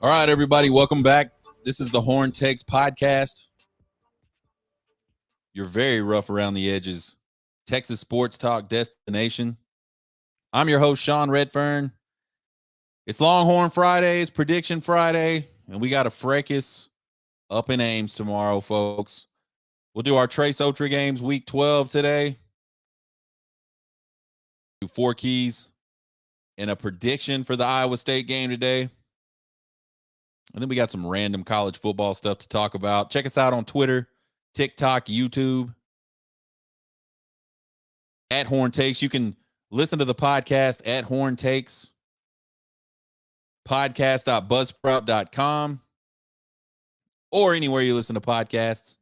All right, everybody, welcome back. This is the Horn Takes podcast. You're very rough around the edges. Texas sports talk destination. I'm your host, Sean Redfern. It's Longhorn Friday, it's Prediction Friday, and we got a Fracas up in Ames tomorrow, folks. We'll do our Trace Otra games week 12 today. Do 4 keys and a prediction for the Iowa State game today. And then we got some random college football stuff to talk about. Check us out on Twitter, TikTok, YouTube, at Horn Takes. You can listen to the podcast at Horn Takes, podcast.buzzsprout.com, or anywhere you listen to podcasts.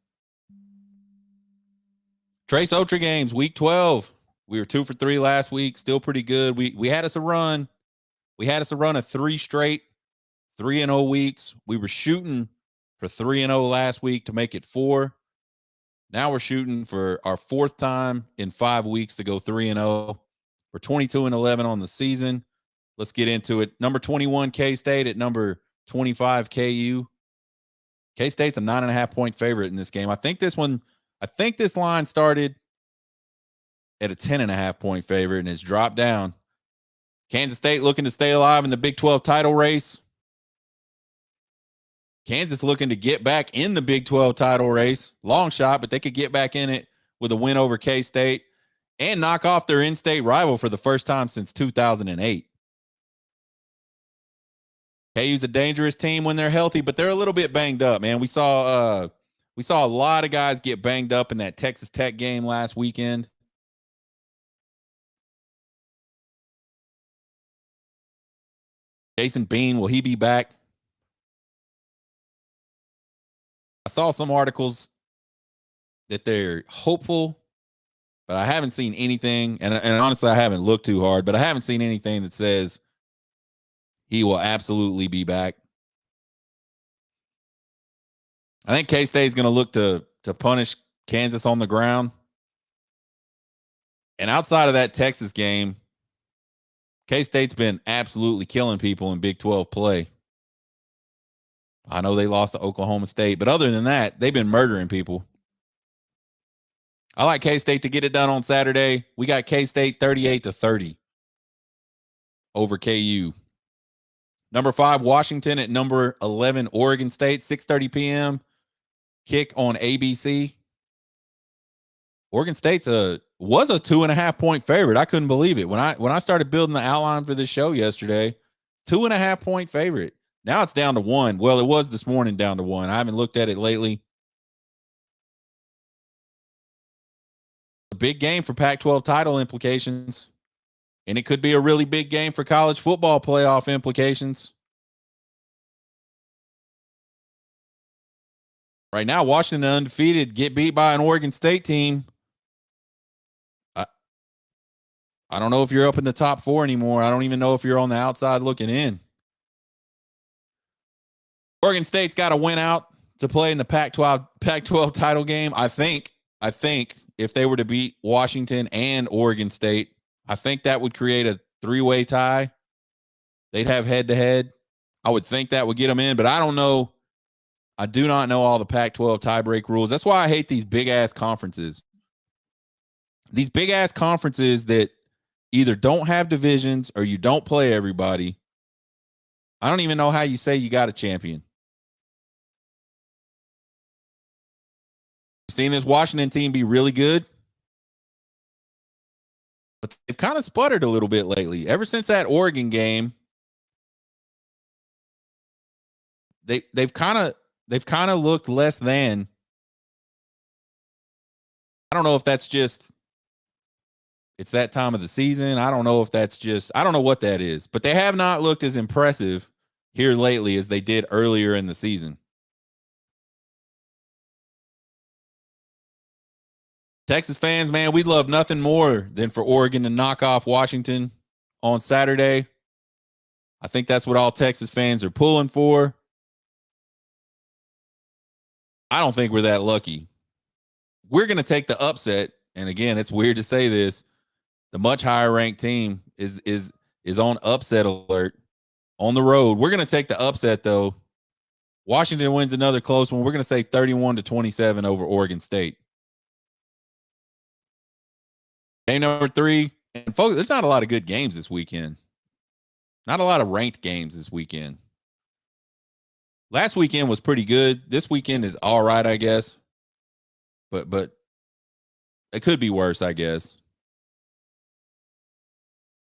Trace Otra games, week 12. We were 2 for 3 last week. Still pretty good. We had us a run. We had us a run of 3 straight 3-0 weeks. We were shooting for 3-0 last week to make it 4. Now we're shooting for our 4th time in 5 weeks to go 3-0. We're 22-11 on the season. Let's get into it. Number 21 K-State at number 25 KU. K-State's a 9.5-point favorite in this game. I think this line started at a 10.5-point favorite and has dropped down. Kansas State looking to stay alive in the Big 12 title race. Kansas looking to get back in the Big 12 title race. Long shot, but they could get back in it with a win over K-State and knock off their in-state rival for the first time since 2008. KU's a dangerous team when they're healthy, but they're a little bit banged up, man. We saw a lot of guys get banged up in that Texas Tech game last weekend. Jason Bean, will he be back? I saw some articles that they're hopeful, but I haven't seen anything. And honestly, I haven't looked too hard, but I haven't seen anything that says he will absolutely be back. I think K-State is going to look to punish Kansas on the ground. And outside of that Texas game, K-State's been absolutely killing people in Big 12 play. I know they lost to Oklahoma State, but other than that, they've been murdering people. I like K-State to get it done on Saturday. We got K-State 38-30 over KU. Number 5, Washington at number 11, Oregon State, 6:30 p.m. kick on ABC. Oregon State's was a 2.5-point favorite. I couldn't believe it. When I started building the outline for this show yesterday, 2.5-point favorite. Now it's down to 1. Well, it was this morning down to 1. I haven't looked at it lately. A big game for Pac-12 title implications. And it could be a really big game for college football playoff implications. Right now, Washington undefeated, get beat by an Oregon State team. I don't know if you're up in the top 4 anymore. I don't even know if you're on the outside looking in. Oregon State's got to win out to play in the Pac-12 title game. I think if they were to beat Washington and Oregon State, I think that would create a 3-way tie. They'd have head-to-head. I would think that would get them in, but I don't know. I do not know all the Pac-12 tiebreak rules. That's why I hate these big-ass conferences. These big-ass conferences that either don't have divisions or you don't play everybody. I don't even know how you say you got a champion. Seen this Washington team be really good, but they've kind of sputtered a little bit lately. Ever since that Oregon game, they've kind of looked less than. I don't know if that's just it's that time of the season. I don't know if that's just I don't know what that is, but they have not looked as impressive here lately as they did earlier in the season. Texas fans, man, we'd love nothing more than for Oregon to knock off Washington on Saturday. I think that's what all Texas fans are pulling for. I don't think we're that lucky. We're going to take the upset. And again, it's weird to say this. The much higher ranked team is on upset alert on the road. We're going to take the upset, though. Washington wins another close one. We're going to say 31-27 over Oregon State. Game number 3. And folks, there's not a lot of good games this weekend. Not a lot of ranked games this weekend. Last weekend was pretty good. This weekend is all right, I guess. But it could be worse, I guess.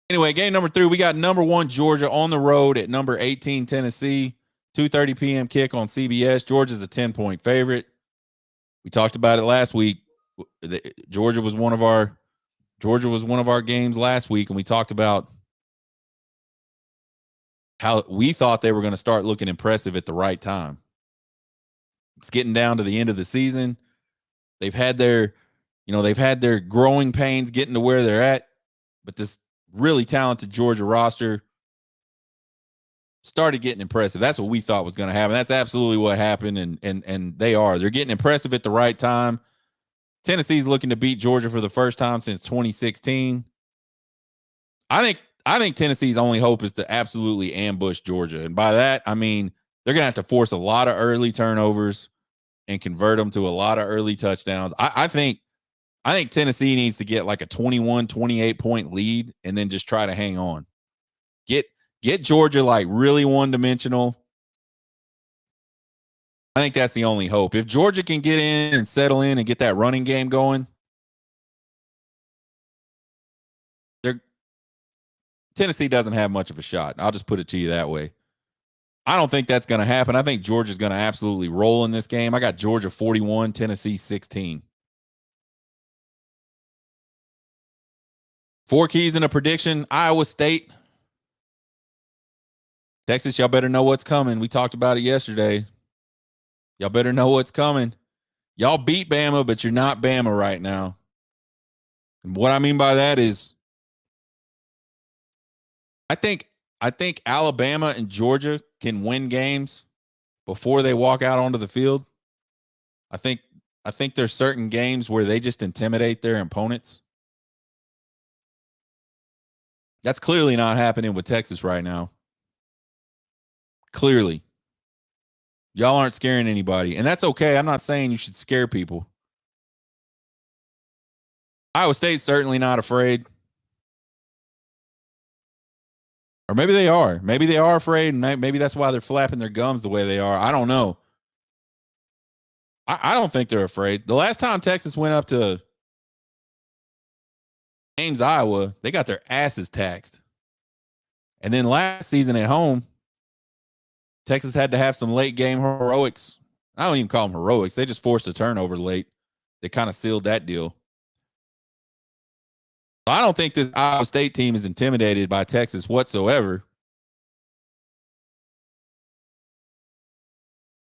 Anyway, game number 3, we got number 1 Georgia on the road at number 18 Tennessee. 2:30 p.m. kick on CBS. Georgia's a 10-point favorite. We talked about it last week. Georgia was one of our games last week, and we talked about how we thought they were going to start looking impressive at the right time. It's getting down to the end of the season. They've had their growing pains getting to where they're at, but this really talented Georgia roster started getting impressive. That's what we thought was going to happen. That's absolutely what happened, and they're getting impressive at the right time. Tennessee's looking to beat Georgia for the first time since 2016. I think Tennessee's only hope is to absolutely ambush Georgia. And by that, I mean they're going to have to force a lot of early turnovers and convert them to a lot of early touchdowns. I think Tennessee needs to get like a 21, 28 point lead and then just try to hang on. Get Georgia like really one-dimensional. I think that's the only hope. If Georgia can get in and settle in and get that running game going, Tennessee doesn't have much of a shot. I'll just put it to you that way. I don't think that's going to happen. I think Georgia's going to absolutely roll in this game. I got Georgia 41, Tennessee 16. 4 keys in a prediction. Iowa State. Texas, y'all better know what's coming. We talked about it yesterday. Y'all better know what's coming. Y'all beat Bama, but you're not Bama right now. And what I mean by that is I think Alabama and Georgia can win games before they walk out onto the field. I think there's certain games where they just intimidate their opponents. That's clearly not happening with Texas right now. Clearly. Y'all aren't scaring anybody, and that's okay. I'm not saying you should scare people. Iowa State's certainly not afraid. Or maybe they are. Maybe they are afraid, and maybe that's why they're flapping their gums the way they are. I don't know. I don't think they're afraid. The last time Texas went up to Ames, Iowa, they got their asses taxed. And then last season at home, Texas had to have some late game heroics. I don't even call them heroics. They just forced a turnover late. They kind of sealed that deal. I don't think this Iowa State team is intimidated by Texas whatsoever.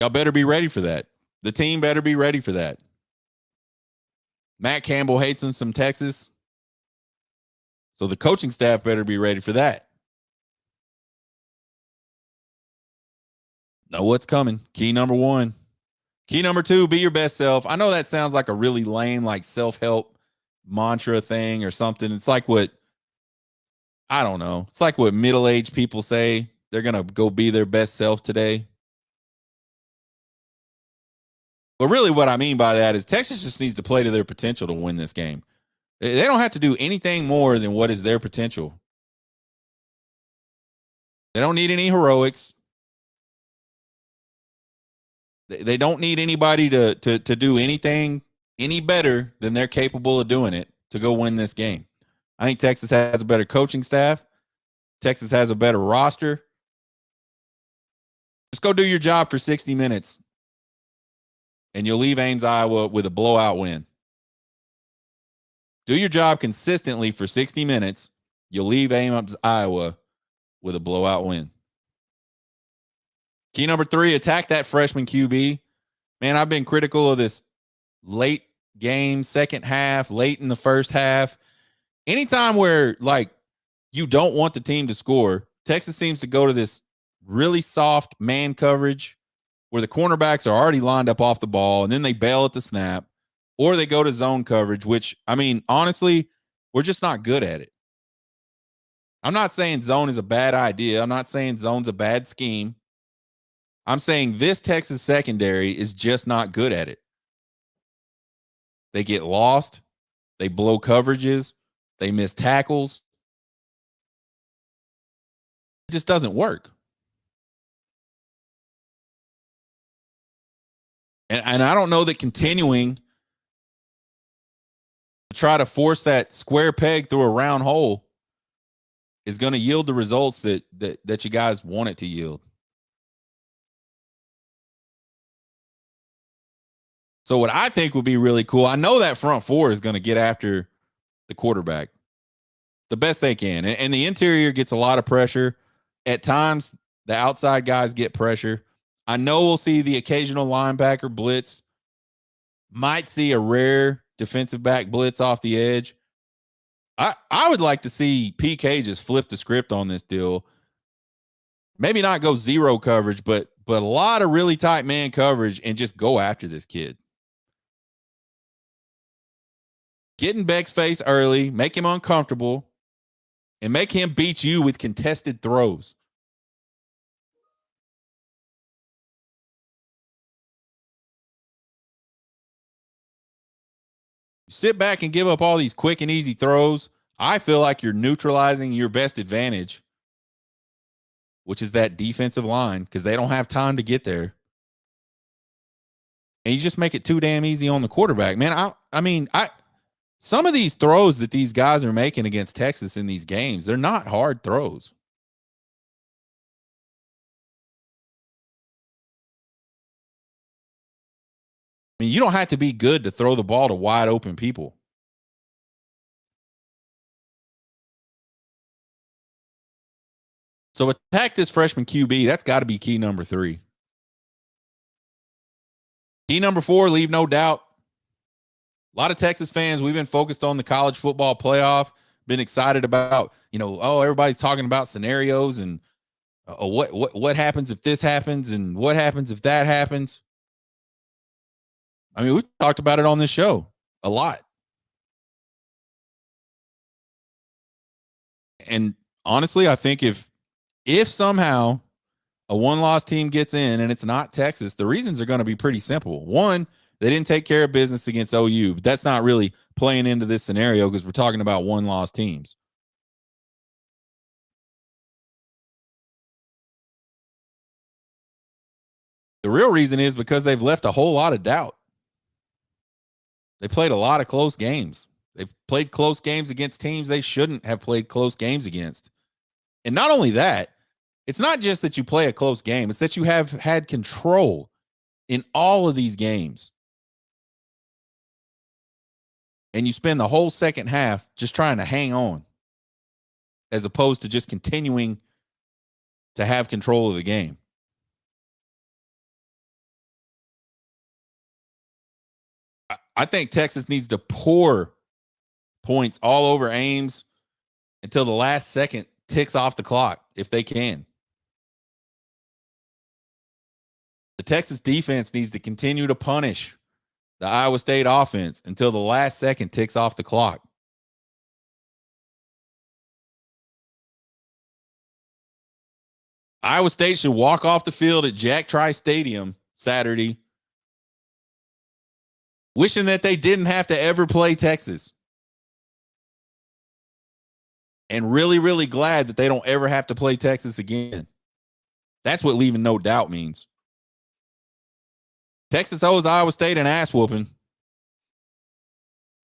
Y'all better be ready for that. The team better be ready for that. Matt Campbell hates some Texas. So the coaching staff better be ready for that. Know what's coming. Key number 1. Key number 2, be your best self. I know that sounds like a really lame, like self-help mantra thing or something. It's like what, I don't know. It's like what middle-aged people say. They're going to go be their best self today. But really what I mean by that is Texas just needs to play to their potential to win this game. They don't have to do anything more than what is their potential. They don't need any heroics. They don't need anybody to do anything any better than they're capable of doing it to go win this game. I think Texas has a better coaching staff. Texas has a better roster. Just go do your job for 60 minutes, and you'll leave Ames, Iowa with a blowout win. Do your job consistently for 60 minutes. You'll leave Ames, Iowa with a blowout win. Key number 3, attack that freshman QB. Man, I've been critical of this late game, second half, late in the first half. Anytime where, like, you don't want the team to score, Texas seems to go to this really soft man coverage where the cornerbacks are already lined up off the ball and then they bail at the snap, or they go to zone coverage, which, I mean, honestly, we're just not good at it. I'm not saying zone is a bad idea. I'm not saying zone's a bad scheme. I'm saying this Texas secondary is just not good at it. They get lost. They blow coverages. They miss tackles. It just doesn't work. And I don't know that continuing to try to force that square peg through a round hole is going to yield the results that you guys want it to yield. So what I think would be really cool, I know that front four is going to get after the quarterback the best they can. And the interior gets a lot of pressure. At times, the outside guys get pressure. I know we'll see the occasional linebacker blitz. Might see a rare defensive back blitz off the edge. I would like to see PK just flip the script on this deal. Maybe not go zero coverage, but a lot of really tight man coverage and just go after this kid. Get in Beck's face early, make him uncomfortable, and make him beat you with contested throws. Sit back and give up all these quick and easy throws. I feel like you're neutralizing your best advantage, which is that defensive line, because they don't have time to get there. And you just make it too damn easy on the quarterback. Man, some of these throws that these guys are making against Texas in these games, they're not hard throws. I mean, you don't have to be good to throw the ball to wide open people. So attack this freshman QB. That's got to be key number 3. Key number 4, leave no doubt. A lot of Texas fans, we've been focused on the college football playoff, been excited about, everybody's talking about scenarios and what happens if this happens and what happens if that happens. I mean, we've talked about it on this show a lot. And honestly, I think if somehow a one-loss team gets in and it's not Texas, the reasons are going to be pretty simple. One, they didn't take care of business against OU, but that's not really playing into this scenario because we're talking about one-loss teams. The real reason is because they've left a whole lot of doubt. They played a lot of close games. They've played close games against teams they shouldn't have played close games against. And not only that, it's not just that you play a close game, it's that you have had control in all of these games. And you spend the whole second half just trying to hang on as opposed to just continuing to have control of the game. I think Texas needs to pour points all over Ames until the last second ticks off the clock, if they can. The Texas defense needs to continue to punish the Iowa State offense until the last second ticks off the clock. Iowa State should walk off the field at Jack Trice Stadium Saturday wishing that they didn't have to ever play Texas. And really, really glad that they don't ever have to play Texas again. That's what leaving no doubt means. Texas owes Iowa State an ass whooping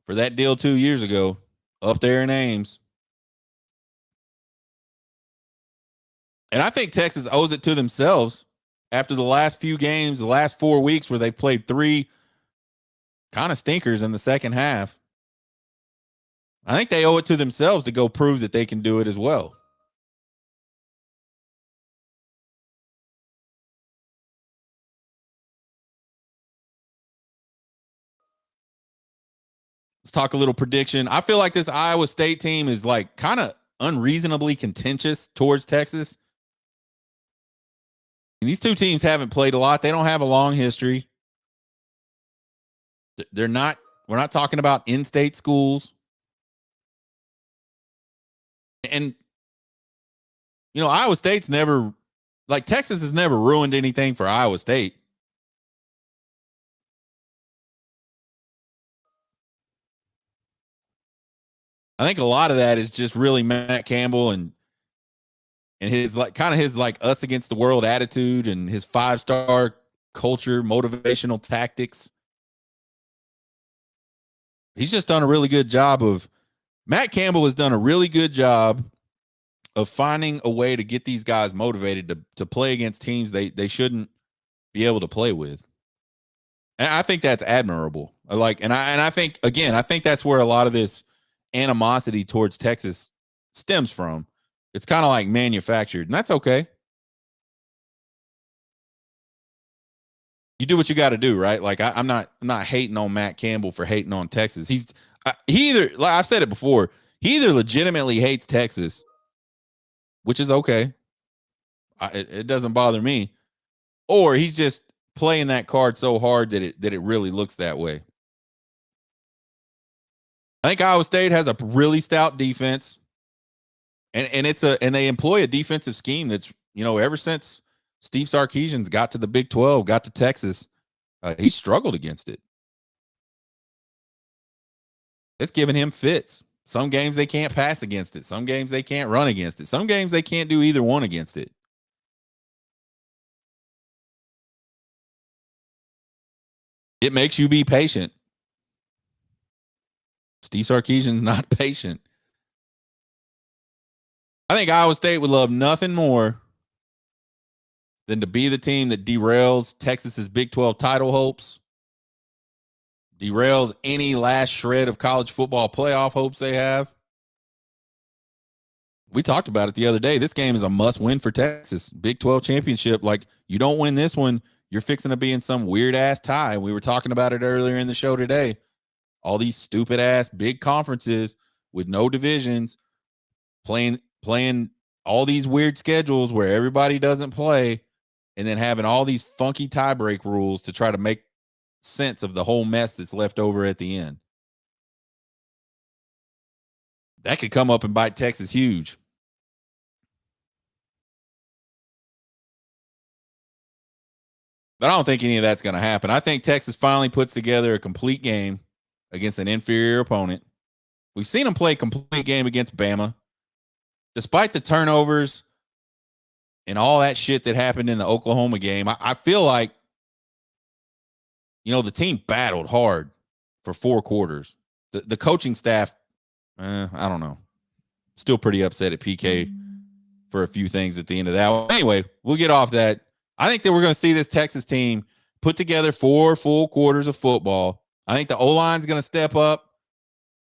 for that deal 2 years ago up there in Ames. And I think Texas owes it to themselves after the last few games, the last 4 weeks where they've played 3 kind of stinkers in the second half. I think they owe it to themselves to go prove that they can do it as well. Let's talk a little prediction. I feel like this Iowa State team is like kind of unreasonably contentious towards Texas. And these two teams haven't played a lot. They don't have a long history. We're not talking about in-state schools. And, Iowa State's never, Texas has never ruined anything for Iowa State. I think a lot of that is just really Matt Campbell and his his us against the world attitude and his 5-star culture, motivational tactics. He's just done a really good job Matt Campbell has done a really good job of finding a way to get these guys motivated to play against teams they shouldn't be able to play with. And I think that's admirable. I think that's where a lot of this animosity towards Texas stems from. It's kind of like manufactured, and that's okay. You do what you got to do, right? I'm not hating on Matt Campbell for hating on Texas. He either, like I've said it before, he either legitimately hates Texas, which is okay. It doesn't bother me, or he's just playing that card so hard that it really looks that way. I think Iowa State has a really stout defense, and they employ a defensive scheme that's ever since Steve Sarkisian's got to the Big 12, got to Texas, he struggled against it. It's giving him fits. Some games they can't pass against it. Some games they can't run against it. Some games they can't do either one against it. It makes you be patient. Steve Sarkisian's not patient. I think Iowa State would love nothing more than to be the team that derails Texas's Big 12 title hopes, derails any last shred of college football playoff hopes they have. We talked about it the other day. This game is a must-win for Texas. Big 12 championship. You don't win this one, you're fixing to be in some weird-ass tie. We were talking about it earlier in the show today. All these stupid-ass big conferences with no divisions playing all these weird schedules where everybody doesn't play, and then having all these funky tiebreak rules to try to make sense of the whole mess that's left over at the end. That could come up and bite Texas huge. But I don't think any of that's going to happen. I think Texas finally puts together a complete game against an inferior opponent. We've seen them play a complete game against Bama. Despite the turnovers and all that shit that happened in the Oklahoma game, I feel like, the team battled hard for 4 quarters. The coaching staff, I don't know. Still pretty upset at PK for a few things at the end of that. Well, anyway, we'll get off that. I think that we're going to see this Texas team put together 4 full quarters of football. I think the O-line is going to step up.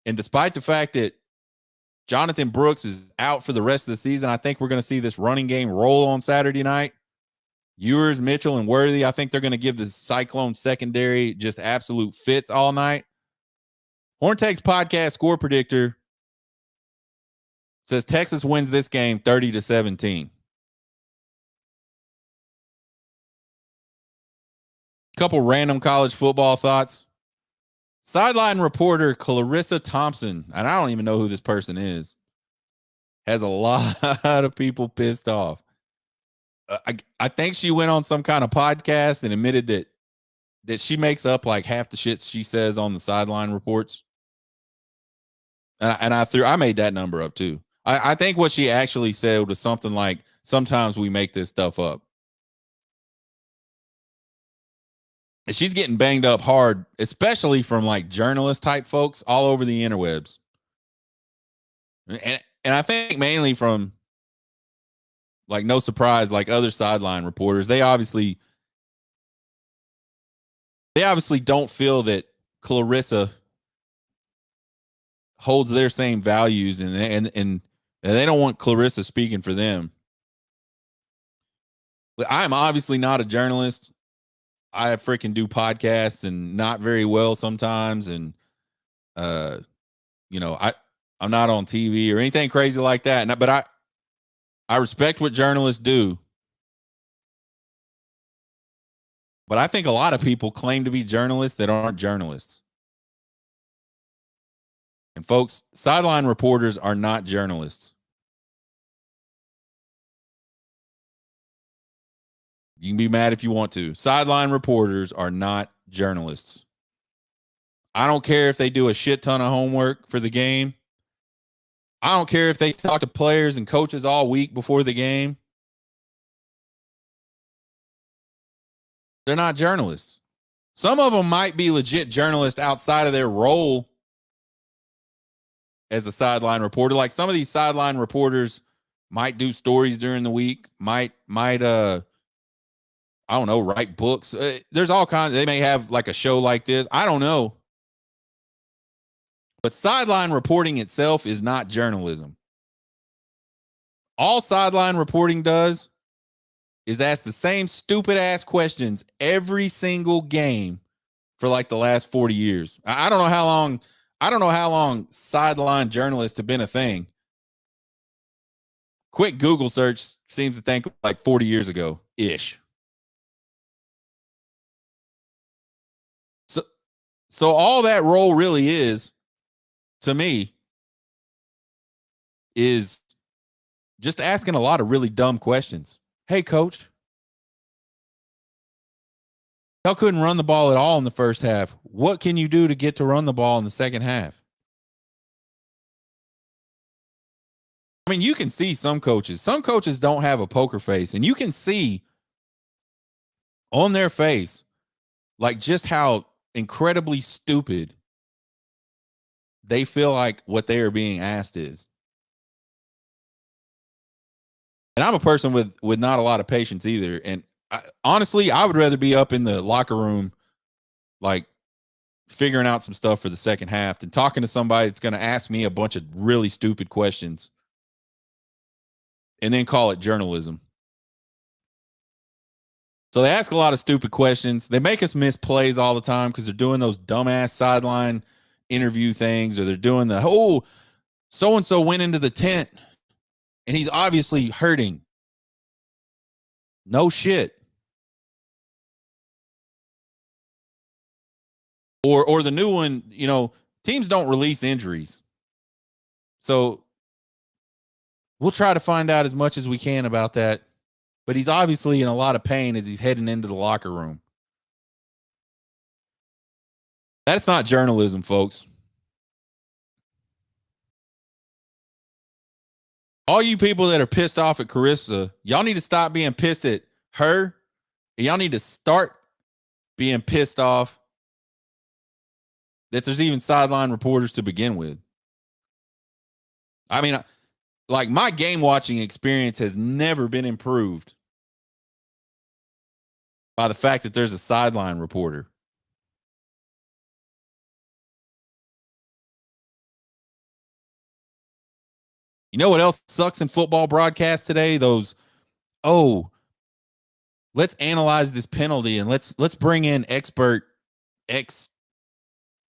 And despite the fact that Jonathan Brooks is out for the rest of the season, I think we're going to see this running game roll on Saturday night. Ewers, Mitchell, and Worthy, I think they're going to give the Cyclone secondary just absolute fits all night. Horntek's podcast score predictor says Texas wins this game 30-17. Couple random college football thoughts. Sideline reporter Clarissa Thompson, and I don't even know who this person is, has a lot of people pissed off. I think she went on some kind of podcast and admitted that she makes up half the shit she says on the sideline reports. And I made that number up too. I think what she actually said was something like, sometimes we make this stuff up. And she's getting banged up hard, especially from journalist type folks all over the interwebs. And I think mainly from no surprise, other sideline reporters, they obviously don't feel that Clarissa holds their same values, and they don't want Clarissa speaking for them. I'm obviously not a journalist. I freaking do podcasts and not very well sometimes. And, I'm not on TV or anything crazy like that. But I respect what journalists do. But I think a lot of people claim to be journalists that aren't journalists. And folks, sideline reporters are not journalists. You can be mad if you want to. Sideline reporters are not journalists. I don't care if they do a shit ton of homework for the game. I don't care if they talk to players and coaches all week before the game. They're not journalists. Some of them might be legit journalists outside of their role as a sideline reporter. Like some of these sideline reporters might do stories during the week, might I don't know, write books. There's all kinds. They may have like a show like this. I don't know. But sideline reporting itself is not journalism. All sideline reporting does is ask the same stupid ass questions every single game for like the last 40 years. I don't know how long. I don't know how long sideline journalists have been a thing. Quick Google search seems to think like 40 years ago ish. So all that role really is, to me, is just asking a lot of really dumb questions. Hey, coach, y'all couldn't run the ball at all in the first half. What can you do to get to run the ball in the second half? I mean, you can see some coaches don't have a poker face, and you can see on their face like just how incredibly stupid they feel like what they are being asked is. And I'm a person with not a lot of patience either. And honestly, I would rather be up in the locker room, like figuring out some stuff for the second half than talking to somebody that's going to ask me a bunch of really stupid questions and then call it journalism. So they ask a lot of stupid questions. They make us miss plays all the time because they're doing those dumbass sideline interview things, or they're doing the whole so-and-so went into the tent and he's obviously hurting. No shit. Or the new one, teams don't release injuries. So we'll try to find out as much as we can about that. But he's obviously in a lot of pain as he's heading into the locker room. That's not journalism, folks. All you people that are pissed off at Carissa, y'all need to stop being pissed at her. And y'all need to start being pissed off that there's even sideline reporters to begin with. I mean, like my game watching experience has never been improved by the fact that there's a sideline reporter. You know what else sucks in football broadcast today? Those, let's analyze this penalty and let's bring in expert ex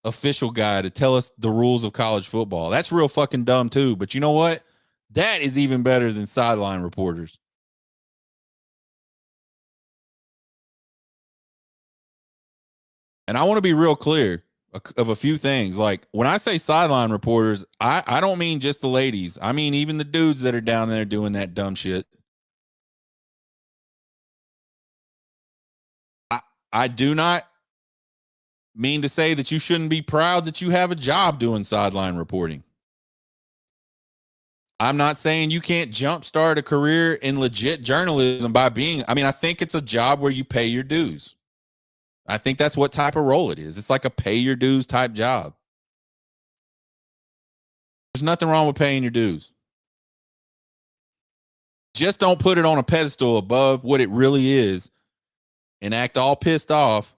official guy to tell us the rules of college football. That's real fucking dumb too. But you know what? That is even better than sideline reporters. And I want to be real clear of a few things. Like when I say sideline reporters, I don't mean just the ladies. I mean even the dudes that are down there doing that dumb shit. I do not mean to say that you shouldn't be proud that you have a job doing sideline reporting. I'm not saying you can't jumpstart a career in legit journalism by being, I think it's a job where you pay your dues. I think that's what type of role it is. It's like a pay your dues type job. There's nothing wrong with paying your dues. Just don't put it on a pedestal above what it really is and act all pissed off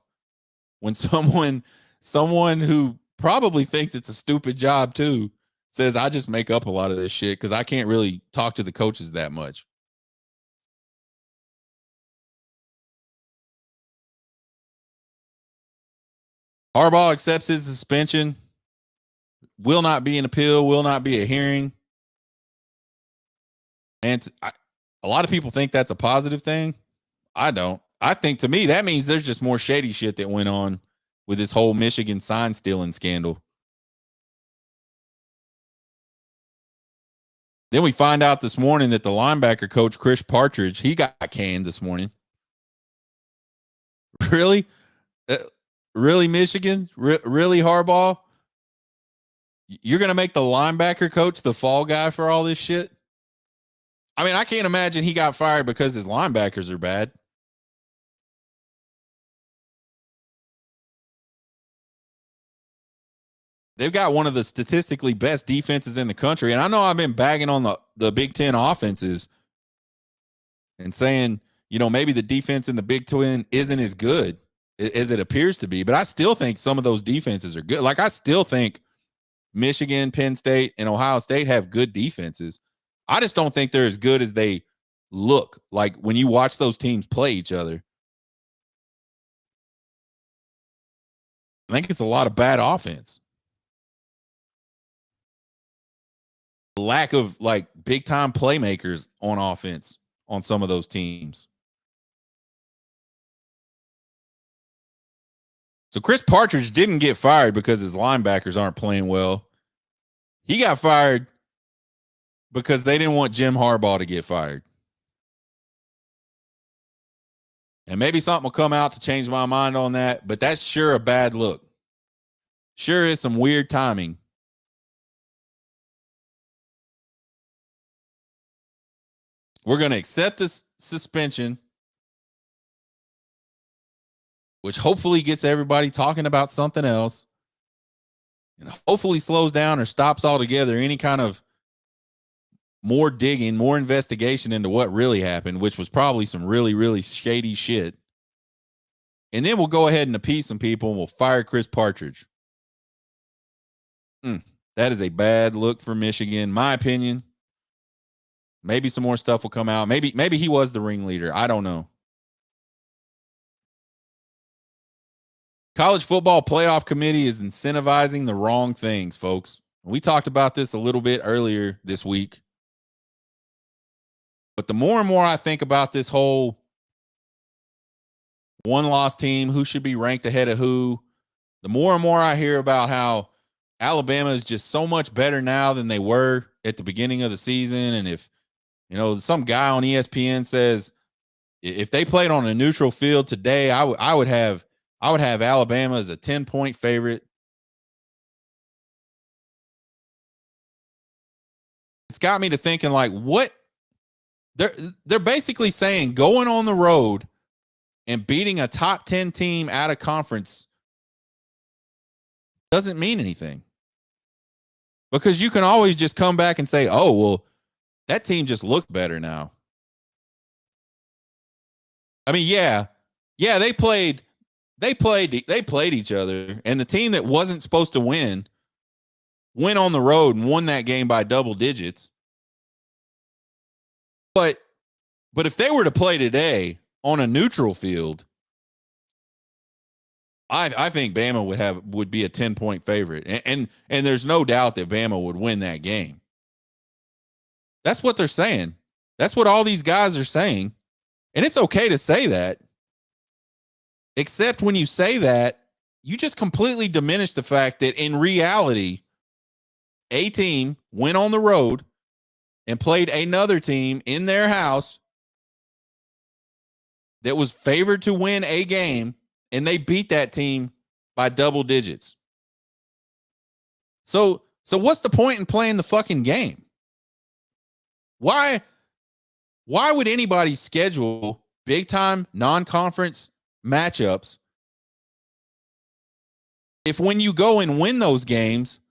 when someone who probably thinks it's a stupid job too says, I just make up a lot of this shit because I can't really talk to the coaches that much. Harbaugh accepts his suspension. will not be an appeal, will not be a hearing. And a lot of people think that's a positive thing. I don't. I think to me that means there's just more shady shit that went on with this whole Michigan sign stealing scandal. Then we find out this morning that the linebacker coach, Chris Partridge, he got canned this morning. Really? Really, Michigan? Really, Harbaugh? You're going to make the linebacker coach the fall guy for all this shit? I mean, I can't imagine he got fired because his linebackers are bad. They've got one of the statistically best defenses in the country. And I know I've been bagging on the Big Ten offenses and saying, maybe the defense in the Big Ten isn't as good as it appears to be. But I still think some of those defenses are good. Like, I still think Michigan, Penn State, and Ohio State have good defenses. I just don't think they're as good as they look like when you watch those teams play each other. I think it's a lot of bad offense. Lack of big time playmakers on offense on some of those teams. So Chris Partridge didn't get fired because his linebackers aren't playing well. He got fired because they didn't want Jim Harbaugh to get fired. And maybe something will come out to change my mind on that, but that's sure a bad look. Sure is some weird timing. We're going to accept this suspension, which hopefully gets everybody talking about something else and hopefully slows down or stops altogether any kind of more digging, more investigation into what really happened, which was probably some really, really shady shit. And then we'll go ahead and appease some people and we'll fire Chris Partridge. That is a bad look for Michigan, my opinion. Maybe some more stuff will come out. Maybe he was the ringleader. I don't know. College football playoff committee is incentivizing the wrong things, folks. We talked about this a little bit earlier this week. But the more and more I think about this whole one-loss team, who should be ranked ahead of who, the more and more I hear about how Alabama is just so much better now than they were at the beginning of the season. And if, some guy on ESPN says if they played on a neutral field today, I would have Alabama as a 10-point favorite. It's got me to thinking what they're basically saying going on the road and beating a top 10 team out of conference doesn't mean anything. Because you can always just come back and say, oh, well, that team just looks better now. I mean, yeah, they played each other, and the team that wasn't supposed to win went on the road and won that game by double digits. But if they were to play today on a neutral field, I think Bama would be a 10-point favorite. And there's no doubt that Bama would win that game. That's what they're saying. That's what all these guys are saying. And it's okay to say that. Except when you say that, you just completely diminish the fact that in reality, a team went on the road and played another team in their house that was favored to win a game, and they beat that team by double digits. So what's the point in playing the fucking game? Why would anybody schedule big time non-conference matchups if when you go and win those games,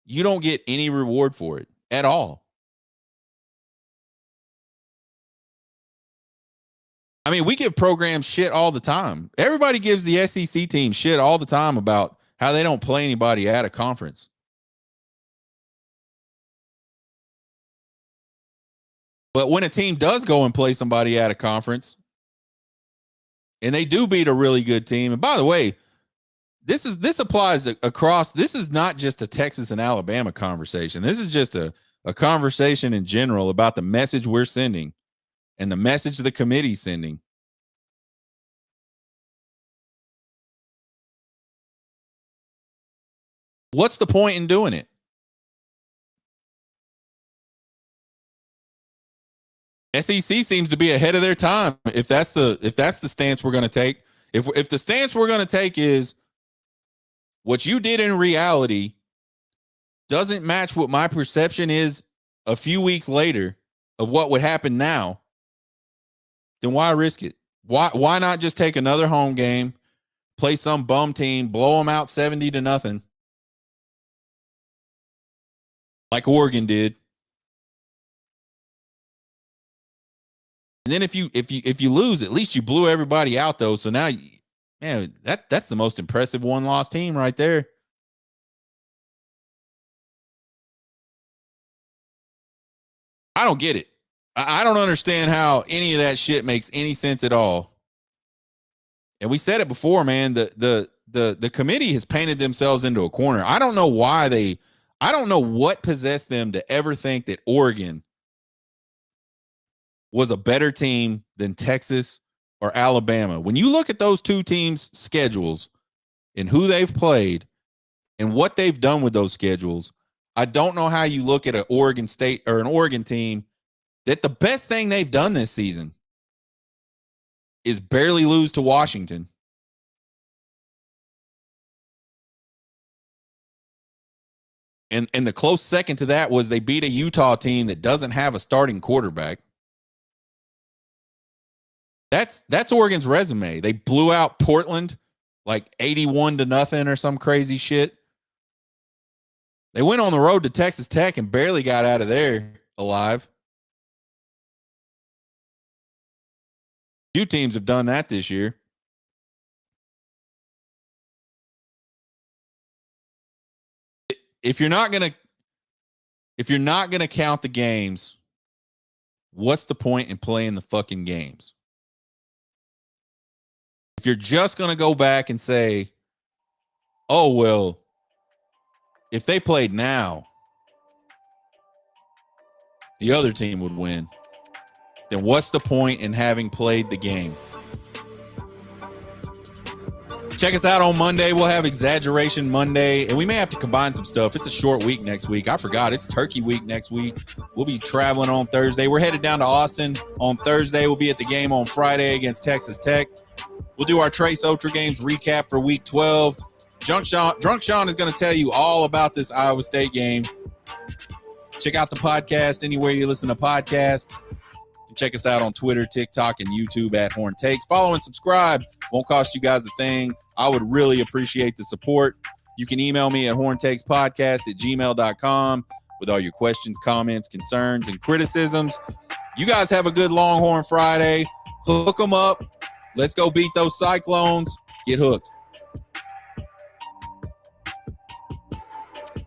you don't get any reward for it at all? I mean, we give programs shit all the time. Everybody gives the SEC team shit all the time about how they don't play anybody at a conference. But when a team does go and play somebody at a conference, and they do beat a really good team, and by the way, this applies across. This is not just a Texas and Alabama conversation. This is just a conversation in general about the message we're sending and the message the committee's sending. What's the point in doing it? SEC seems to be ahead of their time. If that's the stance we're going to take, if the stance we're going to take is what you did in reality doesn't match what my perception is a few weeks later of what would happen now, then why risk it? Why not just take another home game, play some bum team, blow them out 70-0, like Oregon did? And then if you lose, at least you blew everybody out though. So now, man, that's the most impressive one-loss team right there. I don't get it. I don't understand how any of that shit makes any sense at all. And we said it before, man. The committee has painted themselves into a corner. I don't know why I don't know what possessed them to ever think that Oregon was a better team than Texas or Alabama. When you look at those two teams' schedules and who they've played and what they've done with those schedules, I don't know how you look at an Oregon State or an Oregon team that the best thing they've done this season is barely lose to Washington. And the close second to that was they beat a Utah team that doesn't have a starting quarterback. That's Oregon's resume. They blew out Portland like 81-0 or some crazy shit. They went on the road to Texas Tech and barely got out of there alive. Few teams have done that this year. If you're not gonna count the games, what's the point in playing the fucking games? If you're just gonna go back and say, oh well, if they played now, the other team would win, then what's the point in having played the game? Check us out on Monday. We'll have Exaggeration Monday, and we may have to combine some stuff. It's a short week next week. I forgot. It's Turkey Week next week. We'll be traveling on Thursday. We're headed down to Austin on Thursday. We'll be at the game on Friday against Texas Tech. We'll do our Trace Otra games recap for Week 12. Drunk Sean is going to tell you all about this Iowa State game. Check out the podcast anywhere you listen to podcasts. Check us out on Twitter, TikTok, and YouTube at Horn Takes. Follow and subscribe. Won't cost you guys a thing. I would really appreciate the support. You can email me at horntakespodcast@gmail.com with all your questions, comments, concerns, and criticisms. You guys have a good Longhorn Friday. Hook them up. Let's go beat those Cyclones. Get hooked.